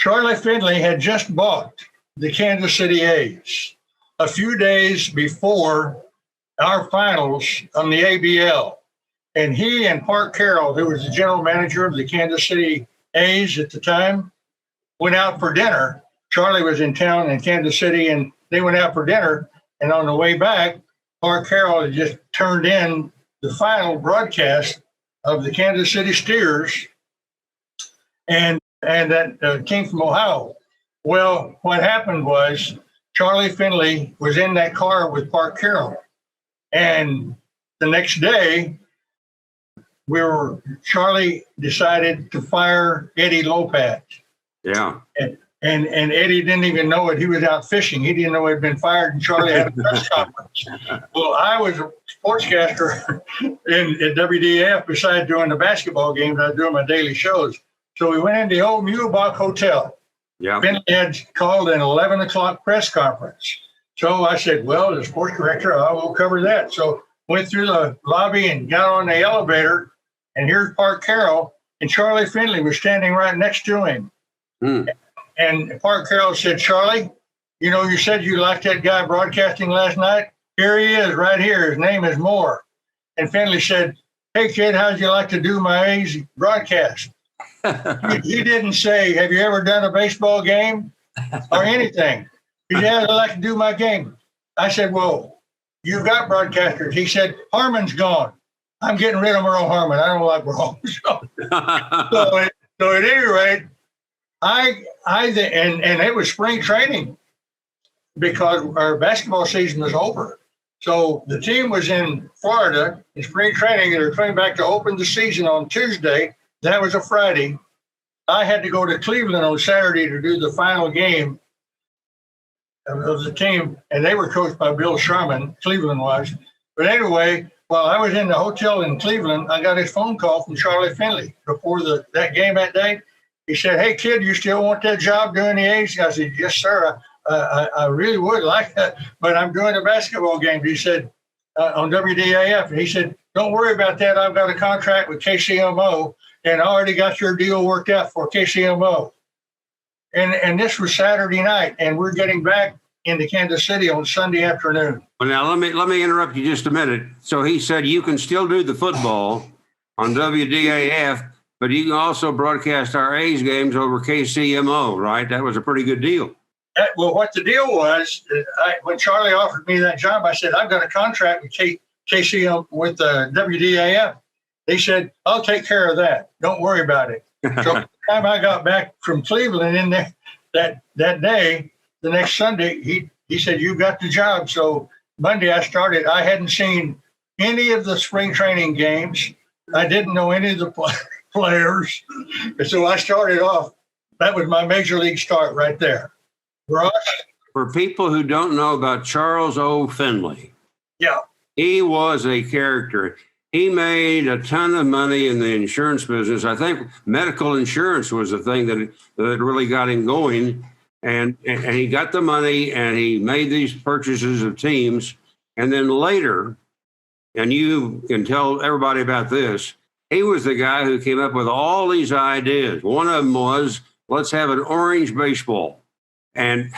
Charley Finley had just bought the Kansas City A's a few days before our finals on the ABL. And he and Park Carroll, who was the general manager of the Kansas City A's at the time, went out for dinner. Charley was in town in Kansas City, and they went out for dinner. And on the way back, Park Carroll had just turned in the final broadcast of the Kansas City Steers, and that came from Ohio. Well, what happened was Charley Finley was in that car with Park Carroll. And the next day, Charley decided to fire Eddie Lopez. Yeah. And Eddie didn't even know it. He was out fishing. He didn't know it had been fired, and Charley had a press conference. Well, I was a sportscaster at WDAF besides doing the basketball games. I was doing my daily shows. So we went into the old Mulebach Hotel. Yeah. Finley had called an 11 o'clock press conference. So I said, well, as sports director, I will cover that. So went through the lobby and got on the elevator, and here's Park Carroll, and Charley Finley was standing right next to him. Mm. And Park Carroll said, Charley, you know, you said you liked that guy broadcasting last night. Here he is right here. His name is Moore. And Finley said, hey, kid, how'd you like to do my A's broadcast? He didn't say, have you ever done a baseball game or anything? He said, I'd like to do my game. I said, well, you've got broadcasters. He said, Harmon's gone. I'm getting rid of Merle Harmon. I don't like Merle. So at any rate, and it was spring training because our basketball season was over. So the team was in Florida in spring training. They were coming back to open the season on Tuesday. That was a Friday. I had to go to Cleveland on Saturday to do the final game of the team, and they were coached by Bill Sharman, Cleveland was. But anyway, while I was in the hotel in Cleveland, I got his phone call from Charley Finley before that game that day. He said, hey, kid, you still want that job doing the A's? I said, yes, sir. I really would like that, but I'm doing a basketball game. He said, on WDAF. And he said, don't worry about that. I've got a contract with KCMO, and I already got your deal worked out for KCMO. And this was Saturday night, and we're getting back into Kansas City on Sunday afternoon. Well, now let me interrupt you just a minute. So he said you can still do the football on WDAF, but you can also broadcast our A's games over KCMO, right? That was a pretty good deal. Well, what the deal was, when Charley offered me that job, I said, I've got a contract with KCM with WDAF. They said, I'll take care of that. Don't worry about it. So by the time I got back from Cleveland in that day, the next Sunday, he said, you got the job. So Monday I started. I hadn't seen any of the spring training games. I didn't know any of the players. And so I started off. That was my major league start right there. Ross? For people who don't know about Charles O. Finley, yeah, he was a character. He made a ton of money in the insurance business. I think medical insurance was the thing that really got him going. And he got the money and he made these purchases of teams. And then later, and you can tell everybody about this, he was the guy who came up with all these ideas. One of them was, let's have an orange baseball. And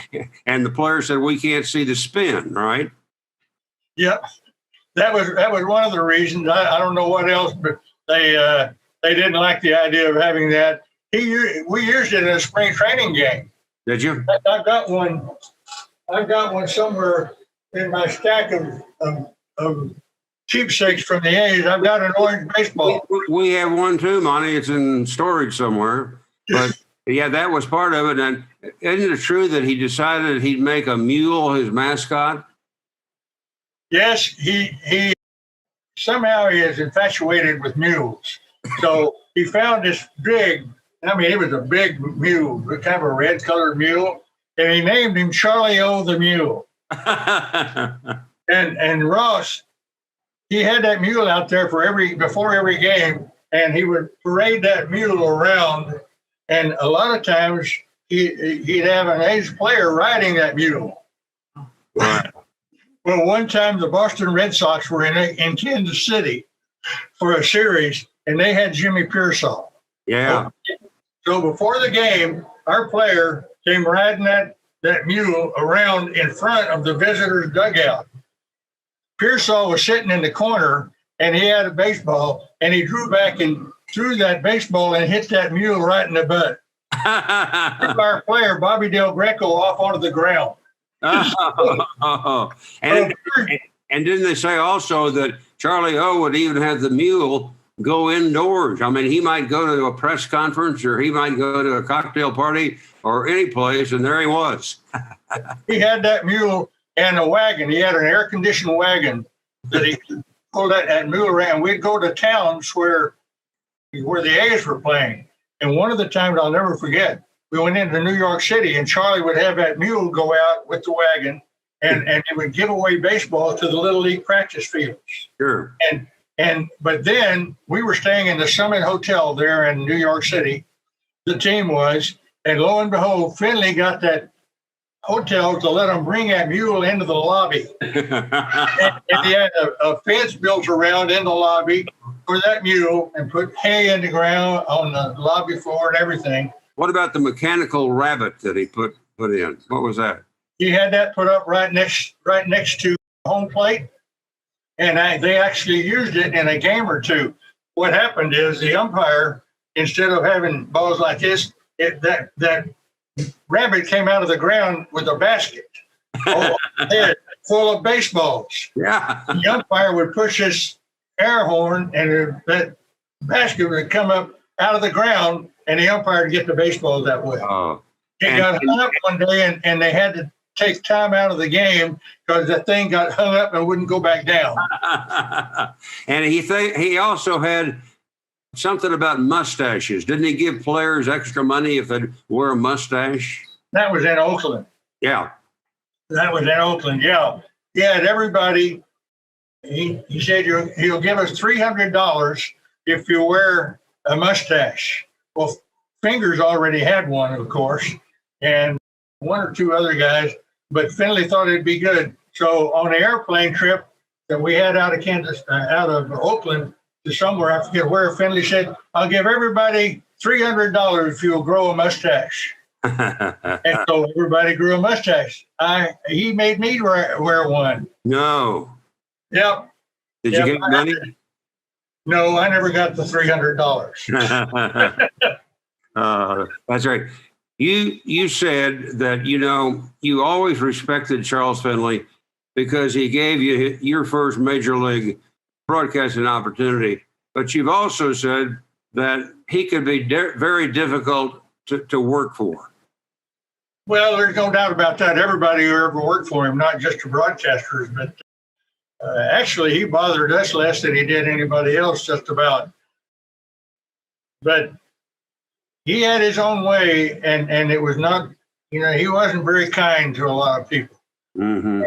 the player said, we can't see the spin, right? Yeah. That was one of the reasons. I don't know what else, but they didn't like the idea of having that. We used it in a spring training game. Did you? I've got one somewhere in my stack of keepsakes from the A's. I've got an orange baseball. We have one too, Monte. It's in storage somewhere. But yeah, that was part of it. And isn't it true that he decided he'd make a mule his mascot? Yes, he somehow he is infatuated with mules. So he found this big, it was a big mule, kind of a red-colored mule, and he named him Charley O. the Mule. and Ross, he had that mule out there before every game, and he would parade that mule around, and a lot of times he'd have an A's player riding that mule. Right. Well, one time the Boston Red Sox were in Kansas City for a series, and they had Jimmy Pearsall. Yeah. So before the game, our player came riding that mule around in front of the visitors' dugout. Pearsall was sitting in the corner, and he had a baseball, and he drew back and threw that baseball and hit that mule right in the butt. Took our player, Bobby Del Greco, off onto the ground. And didn't they say also that Charlie O would even have the mule go indoors? I mean, he might go to a press conference or he might go to a cocktail party or any place, and there he was. He had that mule and a wagon. He had an air-conditioned wagon that he pulled that mule around. We'd go to towns where the A's were playing. And one of the times I'll never forget, we went into New York City, and Charlie would have that mule go out with the wagon, and it would give away baseball to the Little League practice fields. Sure. But then we were staying in the Summit Hotel there in New York City. The team was, and lo and behold, Finley got that hotel to let him bring that mule into the lobby. and he had a fence built around in the lobby for that mule and put hay in the ground on the lobby floor and everything. What about the mechanical rabbit that he put in? What was that? He had that put up right next to home plate, and they actually used it in a game or two. What happened is the umpire, instead of having balls like this, that rabbit came out of the ground with a basket full of baseballs. Yeah. The umpire would push his air horn, and that basket would come up out of the ground, and the umpire would get the baseball that way. Oh. It got hung up one day, and they had to take time out of the game because the thing got hung up and wouldn't go back down. And he also had something about mustaches. Didn't he give players extra money if they wear a mustache? That was in Oakland. Yeah. That was in Oakland, yeah. He had everybody, he said he'll give us $300 if you wear a mustache. Well, Fingers already had one, of course, and one or two other guys, but Finley thought it'd be good. So on the airplane trip that we had out of Oakland to somewhere, I forget where, Finley said, I'll give everybody $300 if you'll grow a mustache. And so everybody grew a mustache. He made me wear one. No. Yep. Did you get money? No, I never got the $300. That's right. You said that, you always respected Charles Finley because he gave you your first major league broadcasting opportunity. But you've also said that he could be very difficult to work for. Well, there's no doubt about that. Everybody who ever worked for him, not just the broadcasters, but actually he bothered us less than he did anybody else, just about. But he had his own way, and it was not, he wasn't very kind to a lot of people. Mm-hmm.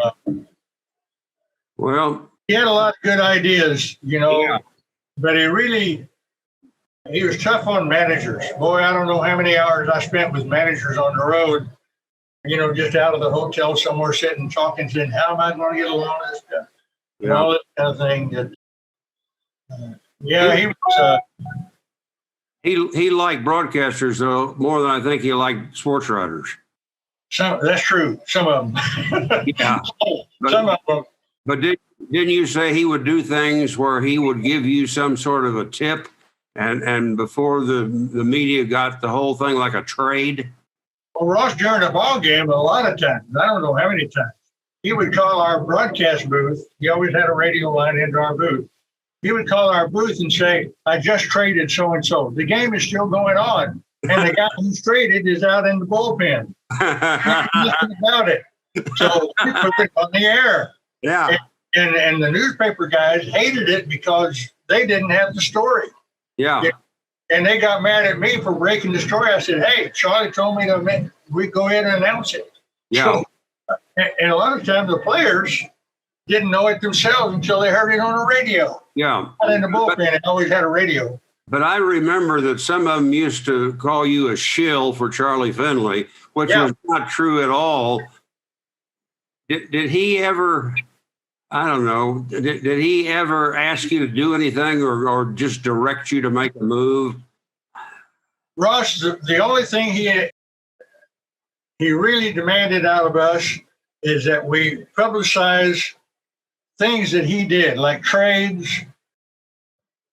Well, he had a lot of good ideas, yeah. But he was tough on managers. Boy, I don't know how many hours I spent with managers on the road, just out of the hotel somewhere sitting, talking, saying, how am I going to get along with this stuff? And all this kind of thing. He was... He liked broadcasters, though, more than I think he liked sports writers. That's true. Some of them. Yeah. Some of them. But didn't you say he would do things where he would give you some sort of a tip, and before the media got the whole thing like a trade? Well, Ross, during a ball game, a lot of times, I don't know how many times, he would call our broadcast booth. He always had a radio line into our booth. He would call our booth and say, I just traded so-and-so. The game is still going on, and the guy who's traded is out in the bullpen. Nothing about it. So we put it on the air. Yeah. And the newspaper guys hated it because they didn't have the story. Yeah. And they got mad at me for breaking the story. I said, hey, Charlie told me we go ahead and announce it. Yeah. So, and a lot of times the players didn't know it themselves until they heard it on the radio. Yeah. Not in the bullpen, they always had a radio. But I remember that some of them used to call you a shill for Charlie Finley, which was not true at all. Did he ever, I don't know, did he ever ask you to do anything or just direct you to make a move? Ross, the only thing he really demanded out of us is that we publicize things that he did, like trades.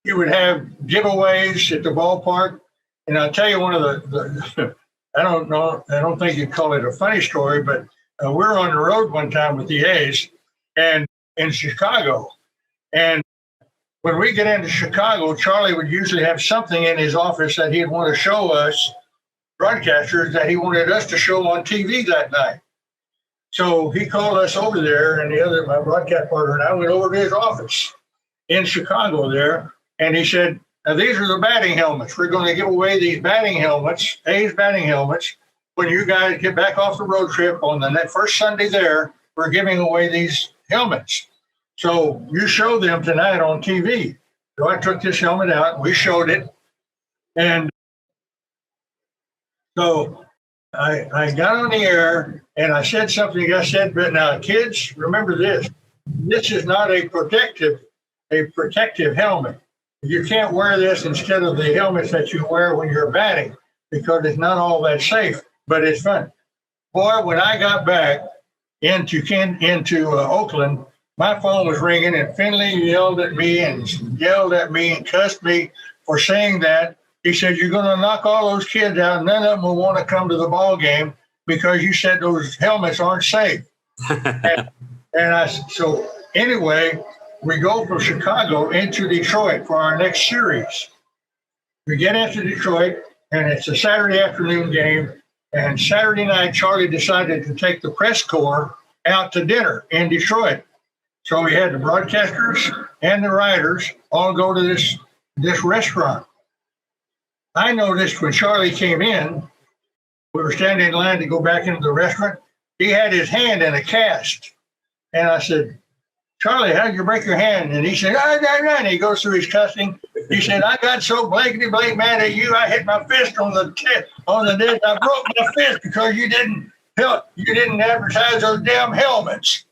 He would have giveaways at the ballpark. And I'll tell you one of the I don't think you'd call it a funny story, but we were on the road one time with the A's and in Chicago. And when we get into Chicago, Charlie would usually have something in his office that he'd want to show us broadcasters that he wanted us to show on TV that night. So he called us over there, and my broadcast partner and I went over to his office in Chicago there, and he said, now these are the batting helmets. We're going to give away these batting helmets, A's batting helmets. When you guys get back off the road trip on that first Sunday there, we're giving away these helmets. So you show them tonight on TV. So I took this helmet out, and we showed it. And so I got on the air, and I said something. I said, but now, kids, remember this. This is not a protective helmet. You can't wear this instead of the helmets that you wear when you're batting because it's not all that safe, but it's fun. Boy, when I got back into Oakland, my phone was ringing, and Finley yelled at me and cussed me for saying that. He said, you're going to knock all those kids out. None of them will want to come to the ball game because you said those helmets aren't safe. So anyway, we go from Chicago into Detroit for our next series. We get into Detroit, and it's a Saturday afternoon game. And Saturday night, Charlie decided to take the press corps out to dinner in Detroit. So we had the broadcasters and the writers all go to this restaurant. I noticed when Charlie came in, we were standing in line to go back into the restaurant. He had his hand in a cast. And I said, Charlie, how did you break your hand? And he said, and he goes through his cussing. He said, I got so blankety blank mad at you, I hit my fist on the disc. I broke my fist because you didn't advertise those damn helmets.